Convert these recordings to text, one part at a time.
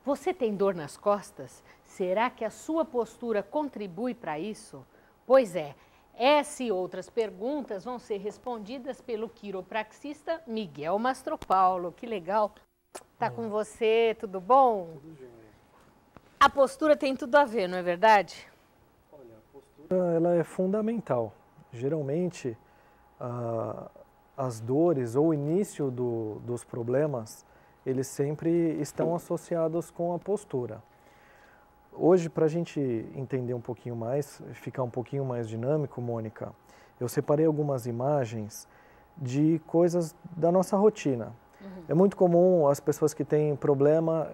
Você tem dor nas costas? Será que a sua postura contribui para isso? Pois é, essa e outras perguntas vão ser respondidas pelo quiropraxista Miguel Mastropaulo. Que legal estar com você, tudo bom? Tudo jóia. A postura tem tudo a ver, não é verdade? Olha, a postura ela é fundamental. Geralmente, as dores ou o início dos problemas, eles sempre estão associados com a postura. Hoje, para a gente entender um pouquinho mais, ficar um pouquinho mais dinâmico, Mônica, eu separei algumas imagens de coisas da nossa rotina. É muito comum as pessoas que têm problema,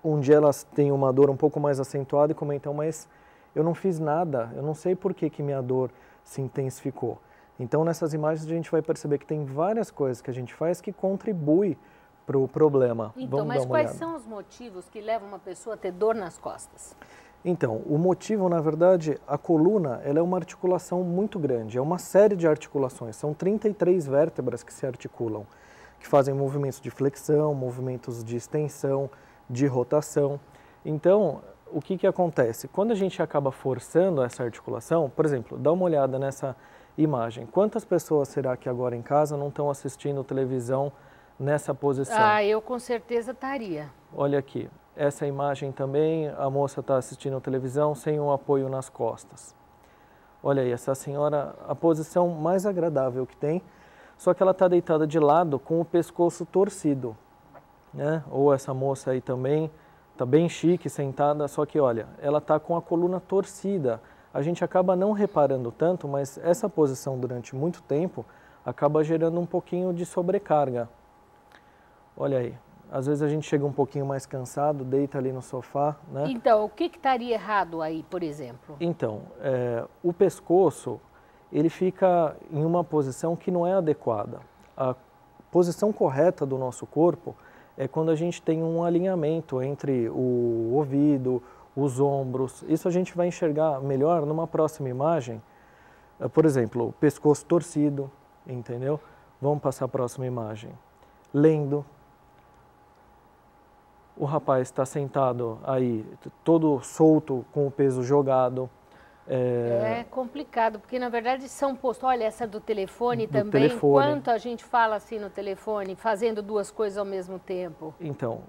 um dia elas têm uma dor um pouco mais acentuada e comentam, mas eu não fiz nada, eu não sei por que minha dor se intensificou. Então, nessas imagens a gente vai perceber que tem várias coisas que a gente faz que contribuem para o problema. Então, mas quais são os motivos que levam uma pessoa a ter dor nas costas? Então, o motivo, na verdade, a coluna, ela é uma articulação muito grande, é uma série de articulações, são 33 vértebras que se articulam, que fazem movimentos de flexão, movimentos de extensão, de rotação. Então, o que acontece? Quando a gente acaba forçando essa articulação, por exemplo, dá uma olhada nessa imagem, quantas pessoas será que agora em casa não estão assistindo televisão nessa posição? Ah, eu com certeza estaria. Olha aqui, essa imagem também, a moça está assistindo televisão sem um apoio nas costas. Olha aí, essa senhora, a posição mais agradável que tem, só que ela está deitada de lado com o pescoço torcido, né? Ou essa moça aí também, está bem chique, sentada, só que olha, ela está com a coluna torcida. A gente acaba não reparando tanto, mas essa posição durante muito tempo acaba gerando um pouquinho de sobrecarga. Olha aí, às vezes a gente chega um pouquinho mais cansado, deita ali no sofá, né? Então, o que estaria errado aí, por exemplo? Então, o pescoço, ele fica em uma posição que não é adequada. A posição correta do nosso corpo é quando a gente tem um alinhamento entre o ouvido, os ombros. Isso a gente vai enxergar melhor numa próxima imagem. Por exemplo, pescoço torcido, entendeu? Vamos passar a próxima imagem. Lendo. O rapaz está sentado aí, todo solto, com o peso jogado. É complicado, porque na verdade são postos. Olha, essa do telefone também, telefone. Quanto a gente fala assim no telefone, fazendo duas coisas ao mesmo tempo. Então,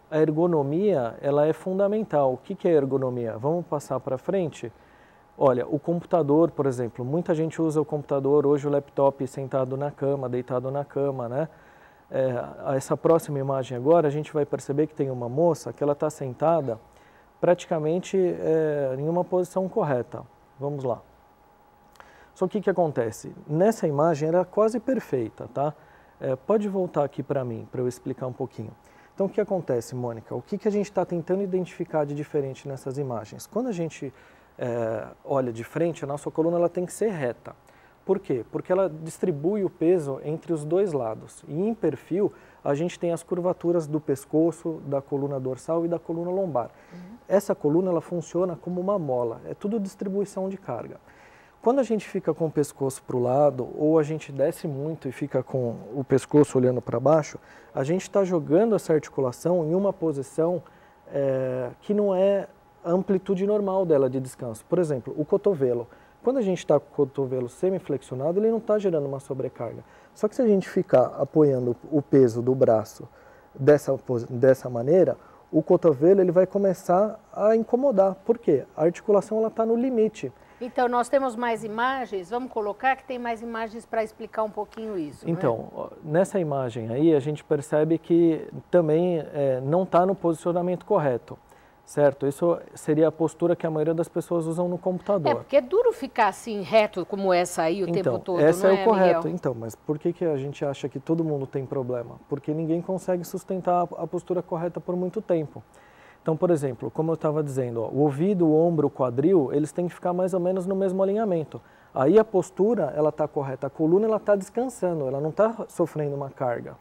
a ergonomia, ela é fundamental. O que é ergonomia? Vamos passar para frente? Olha, o computador, por exemplo, muita gente usa o computador, hoje o laptop sentado na cama, deitado na cama, né? Essa próxima imagem agora, a gente vai perceber que tem uma moça que ela está sentada praticamente em uma posição correta. Vamos lá. Só que o que acontece? Nessa imagem era quase perfeita, tá? Pode voltar aqui para mim, para eu explicar um pouquinho. Então, o que acontece, Mônica? O que a gente está tentando identificar de diferente nessas imagens? Quando a gente olha de frente, a nossa coluna ela tem que ser reta. Por quê? Porque ela distribui o peso entre os dois lados. E em perfil, a gente tem as curvaturas do pescoço, da coluna dorsal e da coluna lombar. Essa coluna ela funciona como uma mola, é tudo distribuição de carga. Quando a gente fica com o pescoço para o lado, ou a gente desce muito e fica com o pescoço olhando para baixo, a gente está jogando essa articulação em uma posição que não é a amplitude normal dela de descanso. Por exemplo, o cotovelo. Quando a gente está com o cotovelo semiflexionado, ele não está gerando uma sobrecarga. Só que se a gente ficar apoiando o peso do braço dessa maneira, o cotovelo ele vai começar a incomodar. Por quê? A articulação está no limite. Então, nós temos mais imagens, vamos colocar que tem mais imagens para explicar um pouquinho isso. Então, nessa imagem aí, a gente percebe que também não está no posicionamento correto. Certo? Isso seria a postura que a maioria das pessoas usam no computador. Porque é duro ficar assim, reto como essa aí o tempo todo, essa não é o correto. Miguel? Então, mas por que a gente acha que todo mundo tem problema? Porque ninguém consegue sustentar a postura correta por muito tempo. Então, por exemplo, como eu estava dizendo, o ouvido, o ombro, o quadril, eles têm que ficar mais ou menos no mesmo alinhamento. Aí a postura, ela está correta, a coluna ela está descansando, ela não está sofrendo uma carga.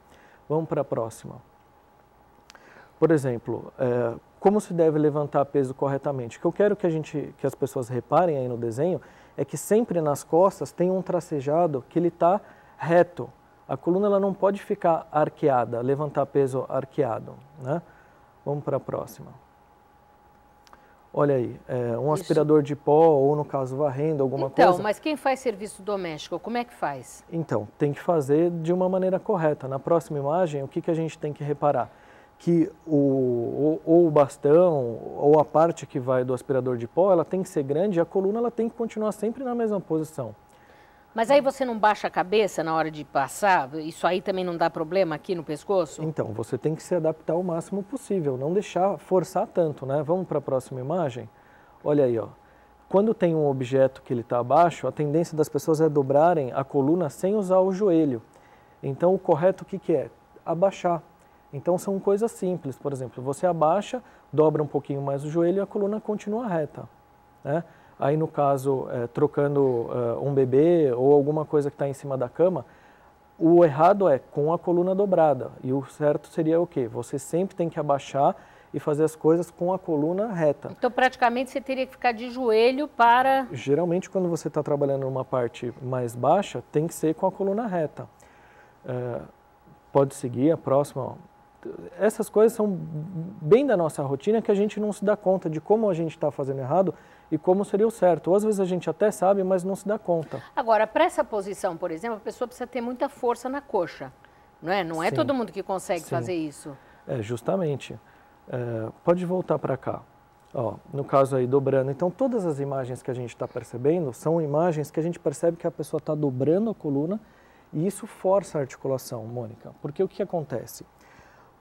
Vamos para a próxima. Por exemplo, como se deve levantar peso corretamente? O que eu quero que as pessoas reparem aí no desenho é que sempre nas costas tem um tracejado que ele está reto. A coluna ela não pode ficar arqueada, levantar peso arqueado, né? Vamos para a próxima. Olha aí, um aspirador de pó ou, no caso, varrendo, alguma coisa. Então, mas quem faz serviço doméstico, como é que faz? Então, tem que fazer de uma maneira correta. Na próxima imagem, o que a gente tem que reparar? Que ou o bastão ou a parte que vai do aspirador de pó, ela tem que ser grande e a coluna ela tem que continuar sempre na mesma posição. Mas aí você não baixa a cabeça na hora de passar? Isso aí também não dá problema aqui no pescoço? Então, você tem que se adaptar o máximo possível, não deixar forçar tanto, né? Vamos para a próxima imagem? Olha aí, ó. Quando tem um objeto que ele está abaixo, a tendência das pessoas é dobrarem a coluna sem usar o joelho. Então, o correto o que é? Abaixar. Então, são coisas simples. Por exemplo, você abaixa, dobra um pouquinho mais o joelho e a coluna continua reta, né? Aí, no caso, trocando um bebê ou alguma coisa que está em cima da cama, o errado é com a coluna dobrada. E o certo seria o quê? Você sempre tem que abaixar e fazer as coisas com a coluna reta. Então, praticamente, você teria que ficar de joelho para... Geralmente, quando você está trabalhando numa parte mais baixa, tem que ser com a coluna reta. Pode seguir a próxima. Ó. Essas coisas são bem da nossa rotina que a gente não se dá conta de como a gente está fazendo errado e como seria o certo. Ou às vezes a gente até sabe, mas não se dá conta. Agora, para essa posição, por exemplo, a pessoa precisa ter muita força na coxa, não é? Não é todo mundo que consegue fazer isso. Justamente. Pode voltar para cá. Ó, no caso aí, dobrando. Então, todas as imagens que a gente está percebendo são imagens que a gente percebe que a pessoa está dobrando a coluna e isso força a articulação, Mônica. Porque o que acontece?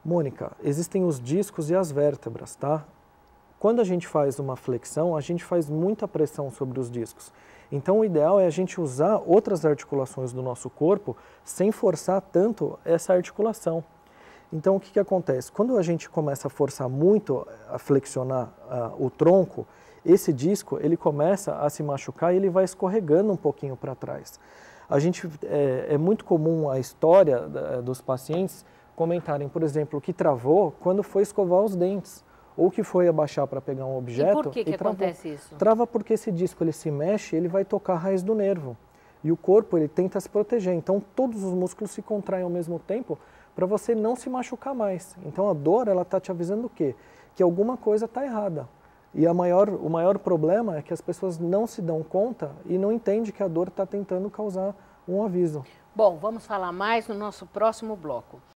Mônica, existem os discos e as vértebras, tá? Quando a gente faz uma flexão, a gente faz muita pressão sobre os discos. Então, o ideal é a gente usar outras articulações do nosso corpo sem forçar tanto essa articulação. Então, o que acontece? Quando a gente começa a forçar muito a flexionar o tronco, esse disco ele começa a se machucar e ele vai escorregando um pouquinho para trás. É muito comum a história dos pacientes comentarem, por exemplo, que travou quando foi escovar os dentes, ou que foi abaixar para pegar um objeto. E por que acontece isso? Trava porque esse disco ele se mexe, ele vai tocar a raiz do nervo. E o corpo ele tenta se proteger, então todos os músculos se contraem ao mesmo tempo para você não se machucar mais. Então a dor ela está te avisando o quê? Que alguma coisa está errada. E o maior problema é que as pessoas não se dão conta e não entendem que a dor está tentando causar um aviso. Bom, vamos falar mais no nosso próximo bloco.